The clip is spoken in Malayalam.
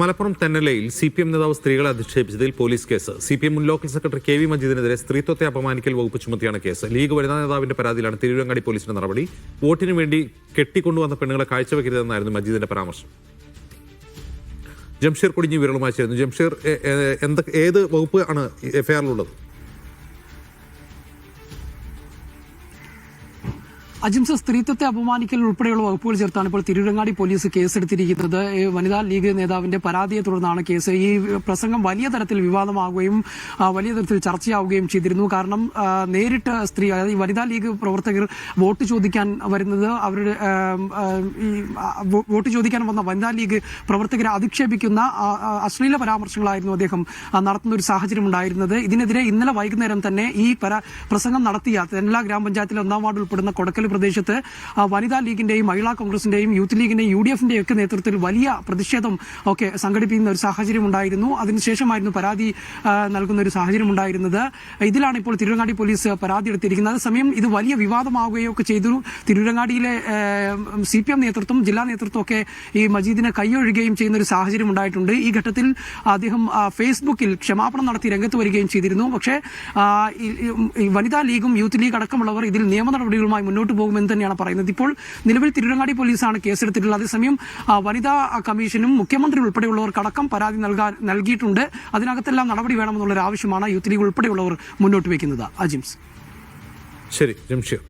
മലപ്പുറം തെന്നലയിൽ CPM നേതാവ് സ്ത്രീകളെ അധിക്ഷേപിച്ചതിൽ പോലീസ് കേസ്. CPM മുൻ ലോക്കൽ സെക്രട്ടറി KV മജീദിനെതിരെ സ്ത്രീത്വത്തെ അപമാനിക്കൽ വകുപ്പ് ചുമത്തിയാണ് കേസ്. ലീഗ് വനിതാ നേതാവിന്റെ പരാതിയിലാണ് തിരൂരങ്ങാടി പോലീസിന്റെ നടപടി. വോട്ടിനു വേണ്ടി കെട്ടിക്കൊണ്ടുവന്ന പെണ്ണുങ്ങളെ കാഴ്ചവെക്കരുതെന്നായിരുന്നു മജീദിന്റെ പരാമർശം. ജംഷീർ കൊടിഞ്ഞി വിരളുമായി ചേരുന്നു. ജംഷീർ, ഏത് വകുപ്പ് ആണ് FIR-ലുള്ളത്? അജിംസ്, സ്ത്രീത്വത്തെ അപമാനിക്കൽ ഉൾപ്പെടെയുള്ള വകുപ്പുകൾ ചേർത്താണ് ഇപ്പോൾ തിരൂരങ്ങാടി പോലീസ് കേസെടുത്തിരിക്കുന്നത്. വനിതാ ലീഗ് നേതാവിന്റെ പരാതിയെ തുടർന്നാണ് കേസ്. ഈ പ്രസംഗം വലിയ തരത്തിൽ വിവാദമാവുകയും വലിയ തരത്തിൽ ചർച്ചയാവുകയും ചെയ്തിരുന്നു. കാരണം നേരിട്ട് സ്ത്രീ, അതായത് വനിതാ ലീഗ് പ്രവർത്തകർ വോട്ട് ചോദിക്കാൻ വരുന്നത്, അവരുടെ വോട്ട് ചോദിക്കാൻ വന്ന വനിതാ ലീഗ് പ്രവർത്തകരെ അധിക്ഷേപിക്കുന്ന അശ്ലീല പരാമർശങ്ങളായിരുന്നു അദ്ദേഹം നടത്തുന്ന ഒരു സാഹചര്യം ഉണ്ടായിരുന്നത്. ഇതിനെതിരെ ഇന്നലെ വൈകുന്നേരം തന്നെ ഈ പ്രസംഗം നടത്തിയ തെന്നല ഗ്രാമപഞ്ചായത്തിലെ 1-ാം വാർഡ് ഉൾപ്പെടുന്ന കൊടക്കൽ പ്രദേശത്ത് വനിതാ ലീഗിന്റെയും മഹിളാ കോൺഗ്രസിന്റെയും യൂത്ത് ലീഗിന്റെയും UDF-ന്റെയും ഒക്കെ നേതൃത്വത്തിൽ വലിയ പ്രതിഷേധം ഒക്കെ സംഘടിപ്പിക്കുന്ന ഒരു സാഹചര്യം ഉണ്ടായിരുന്നു. അതിനുശേഷമായിരുന്നു പരാതി നൽകുന്ന ഒരു സാഹചര്യം ഉണ്ടായിരുന്നത്. ഇതിലാണ് ഇപ്പോൾ തിരൂരങ്ങാടി പോലീസ് പരാതി എടുത്തിരിക്കുന്നത്. അതേസമയം ഇത് വലിയ വിവാദമാവുകയൊക്കെ ചെയ്തു. തിരൂരങ്ങാടിയിലെ CPM നേതൃത്വം, ജില്ലാ നേതൃത്വം ഒക്കെ ഈ മജീദിനെ കൈയൊഴുകുകയും ചെയ്യുന്ന ഒരു സാഹചര്യം ഉണ്ടായിട്ടുണ്ട്. ഈ ഘട്ടത്തിൽ അദ്ദേഹം ഫേസ്ബുക്കിൽ ക്ഷമാപണം നടത്തി രംഗത്ത് വരികയും ചെയ്തിരുന്നു. പക്ഷേ വനിതാ ലീഗും യൂത്ത് ലീഗ് അടക്കമുള്ളവർ ഇതിൽ നിയമ നടപടികളുമായി മുന്നോട്ട് പോകുമെന്ന് തന്നെയാണ് പറയുന്നത്. ഇപ്പോൾ നിലവിൽ തിരൂരങ്ങാടി പോലീസാണ് കേസെടുത്തിട്ടുള്ളത്. അതേസമയം വനിതാ കമ്മീഷനും മുഖ്യമന്ത്രി ഉൾപ്പെടെയുള്ളവർക്കടക്കം പരാതി നൽകിയിട്ടുണ്ട്. അതിനകത്തെല്ലാം നടപടി വേണമെന്നുള്ളൊരു ആവശ്യമാണ് യൂത്ത് ലീഗ് ഉൾപ്പെടെയുള്ളവർ മുന്നോട്ട് വയ്ക്കുന്നത്. അജിംസ്. ശരി, ജംഷീർ.